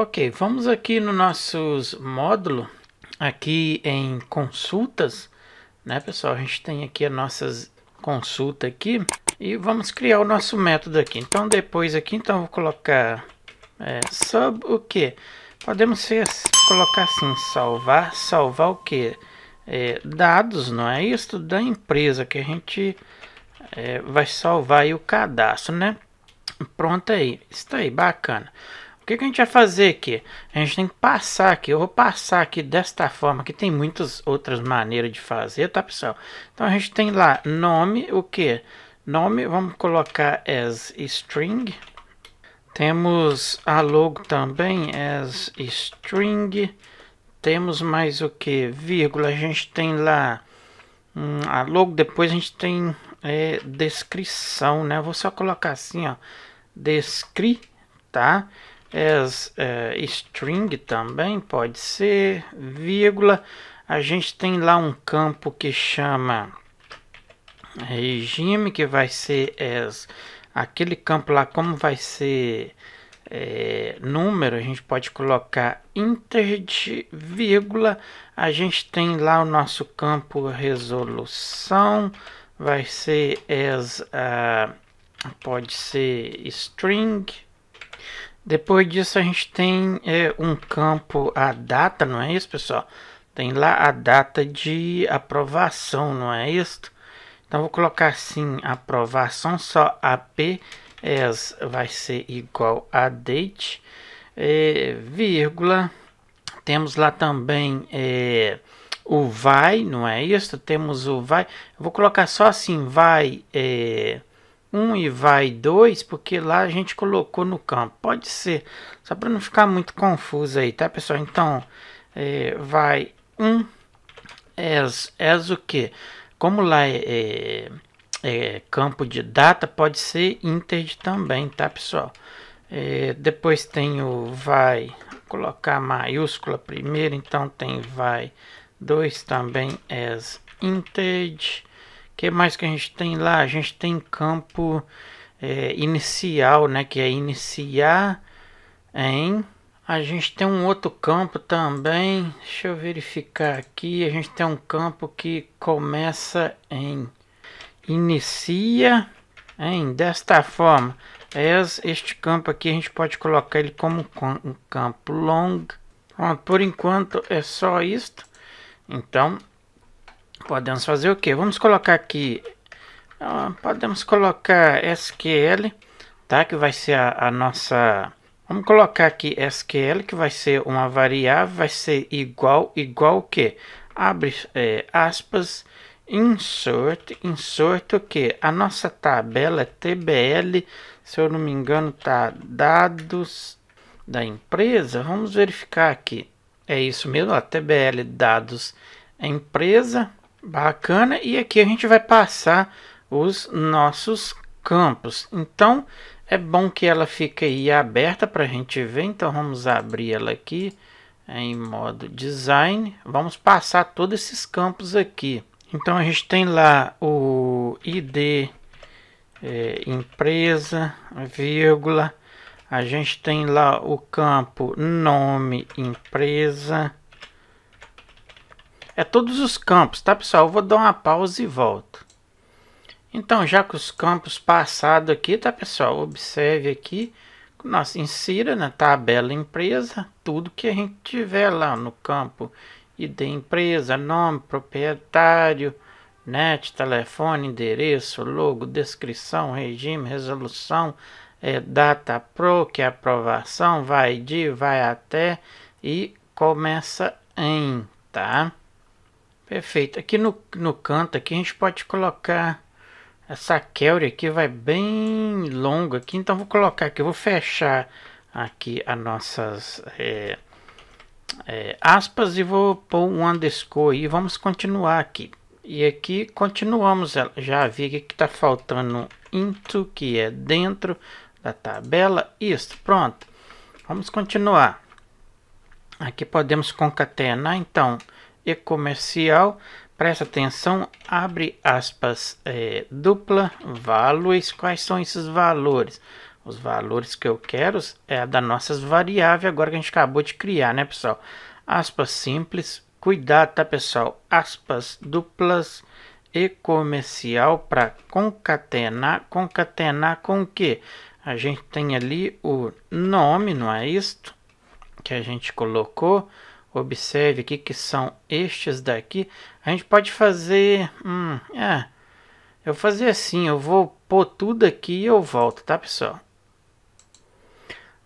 Ok, vamos aqui no nossos módulo, aqui em consultas, né, pessoal? A gente tem aqui as nossas consultas aqui e vamos criar o nosso método aqui. Então, depois aqui, então, vou colocar sub o que? Podemos colocar assim, salvar o que? Dados, não é isso? Da empresa que a gente vai salvar aí o cadastro, né? Pronto aí, está aí, bacana. O que a gente vai fazer aqui? A gente tem que passar aqui, eu vou passar aqui desta forma, que tem muitas outras maneiras de fazer, tá, pessoal? Então a gente tem lá nome, o que? Nome, vamos colocar as string. Temos a logo também as string. Temos mais o que? Vírgula, a gente tem lá a logo, depois a gente tem descrição, né? Vou só colocar assim, ó, descri, tá? As string também pode ser, vírgula. A gente tem lá um campo que chama regime, que vai ser aquele campo lá, como vai ser número, a gente pode colocar integer, vírgula. A gente tem lá o nosso campo resolução, vai ser pode ser string. Depois disso a gente tem um campo, a data, não é isso, pessoal? Tem lá a data de aprovação, não é isso? Então vou colocar assim, aprovação, só AP vai ser igual a date, vírgula. Temos lá também o vai, não é isso? Temos o vai. Eu vou colocar só assim, vai 1 e vai 2, porque lá a gente colocou no campo. Pode ser, só para não ficar muito confuso aí, tá, pessoal? Então, vai 1 as o que? Como lá campo de data, pode ser integer também, tá, pessoal? Depois tem o vai, vou colocar maiúscula primeiro, então tem vai 2 também as integer. Que mais que a gente tem lá? A gente tem campo inicial, né? Que é iniciar em. A gente tem um outro campo também. Deixa eu verificar aqui. A gente tem um campo que começa em. Inicia em. Desta forma. Este campo aqui a gente pode colocar ele como um campo long. Pronto, por enquanto é só isto. Então, podemos fazer o que? Vamos colocar aqui, podemos colocar SQL, tá? Que vai ser a nossa, vamos colocar aqui SQL, que vai ser uma variável, vai ser igual o que? Abre aspas, insert o que? A nossa tabela é TBL, se eu não me engano tá dados da empresa, vamos verificar aqui. É isso mesmo, ó, TBL dados empresa, bacana. E aqui a gente vai passar os nossos campos. Então é bom que ela fique aí aberta para a gente ver. Então vamos abrir ela aqui em modo design. Vamos passar todos esses campos aqui. Então a gente tem lá o ID empresa, vírgula. A gente tem lá o campo nome empresa. É todos os campos, tá, pessoal? Eu vou dar uma pausa e volto. Então, já que os campos passados aqui, tá, pessoal? Observe aqui, nós insira na tabela empresa tudo que a gente tiver lá no campo ID empresa, nome, proprietário, net, telefone, endereço, logo, descrição, regime, resolução, data pro, que é aprovação, vai de, vai até e começa em, tá? Perfeito. Aqui no canto aqui a gente pode colocar essa query aqui, vai bem longo aqui, então vou colocar aqui, eu vou fechar aqui as nossas aspas e vou pôr um underscore e vamos continuar aqui. E aqui continuamos, já vi que está faltando into, que é dentro da tabela, isso, pronto. Vamos continuar. Aqui podemos concatenar, então, e comercial, presta atenção, abre aspas, dupla, values, quais são esses valores? os valores que eu quero é da nossas variáveis agora que a gente acabou de criar, né, pessoal? Aspas simples, cuidado, tá, pessoal? Aspas duplas e comercial para concatenar. Concatenar com o que? A gente tem ali o nome, não é isto? Que a gente colocou. Observe aqui que são estes daqui. A gente pode fazer... eu vou fazer assim, eu vou pôr tudo aqui e eu volto, tá, pessoal?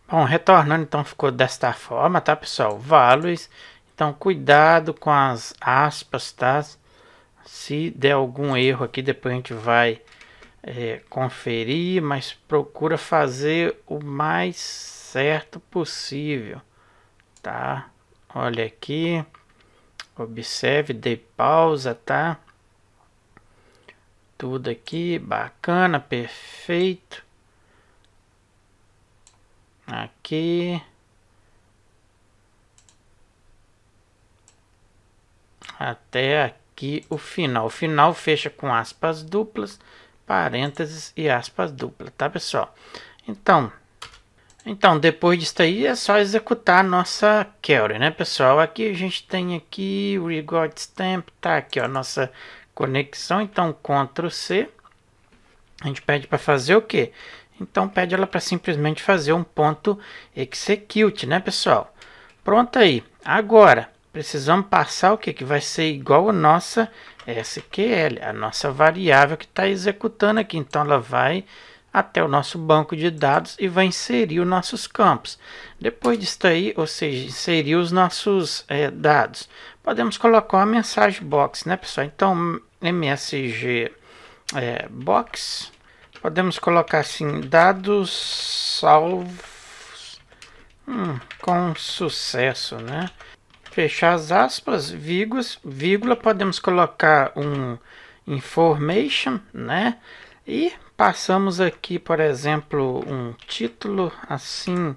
Bom, retornando, então ficou desta forma, tá, pessoal? Values. Então, cuidado com as aspas, tá? Se der algum erro aqui, depois a gente vai conferir, mas procura fazer o mais certo possível, tá? Olha aqui, observe, dê pausa, tá? Tudo aqui, bacana, perfeito. Aqui. Até aqui o final. O final fecha com aspas duplas, parênteses e aspas duplas, tá, pessoal? Então, depois disso aí é só executar a nossa query, né, pessoal? Aqui a gente tem aqui o record stamp, tá aqui, ó, a nossa conexão. Então, Ctrl C. A gente pede para fazer o quê? Então, pede ela para simplesmente fazer um ponto execute, né, pessoal? Pronto aí. Agora, precisamos passar o que? Que vai ser igual a nossa SQL, a nossa variável que está executando aqui. Então, ela vai até o nosso banco de dados e vai inserir os nossos campos. Depois disso aí, ou seja, inserir os nossos dados. Podemos colocar uma mensagem box, né, pessoal? Então, MSG box. Podemos colocar assim, dados salvos com sucesso, né? Fechar as aspas, vírgula, podemos colocar um information, né? E passamos aqui, por exemplo, um título assim,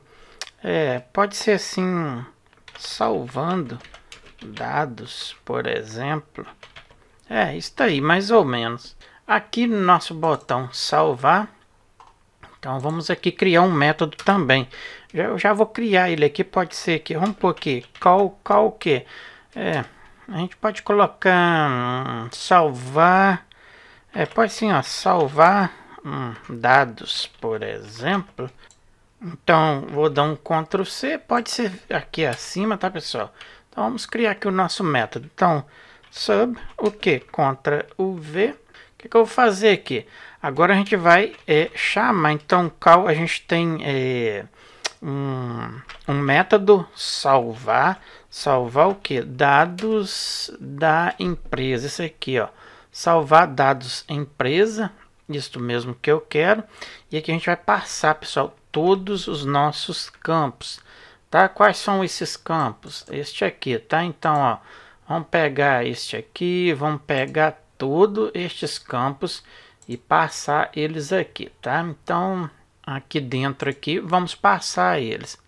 pode ser assim, salvando dados, por exemplo. Isso aí, mais ou menos. Aqui no nosso botão salvar, então vamos aqui criar um método também. Eu já vou criar ele aqui, pode ser que, vamos pôr aqui, call que? A gente pode colocar salvar, pode sim, ó, salvar dados, por exemplo. Então, vou dar um Ctrl C, pode ser aqui acima, tá, pessoal? Então, vamos criar aqui o nosso método. Então, sub, o que? Ctrl V. O que eu vou fazer aqui? Agora a gente vai chamar, então, a gente tem um método salvar. Salvar o que? Dados da empresa. Isso aqui, ó. Salvar dados empresa. Isso mesmo que eu quero. E aqui a gente vai passar, pessoal, todos os nossos campos. Tá? Quais são esses campos? Este aqui, tá? Então, ó, vamos pegar este aqui, vamos pegar todos estes campos e passar eles aqui, tá? Então, aqui dentro aqui, vamos passar eles.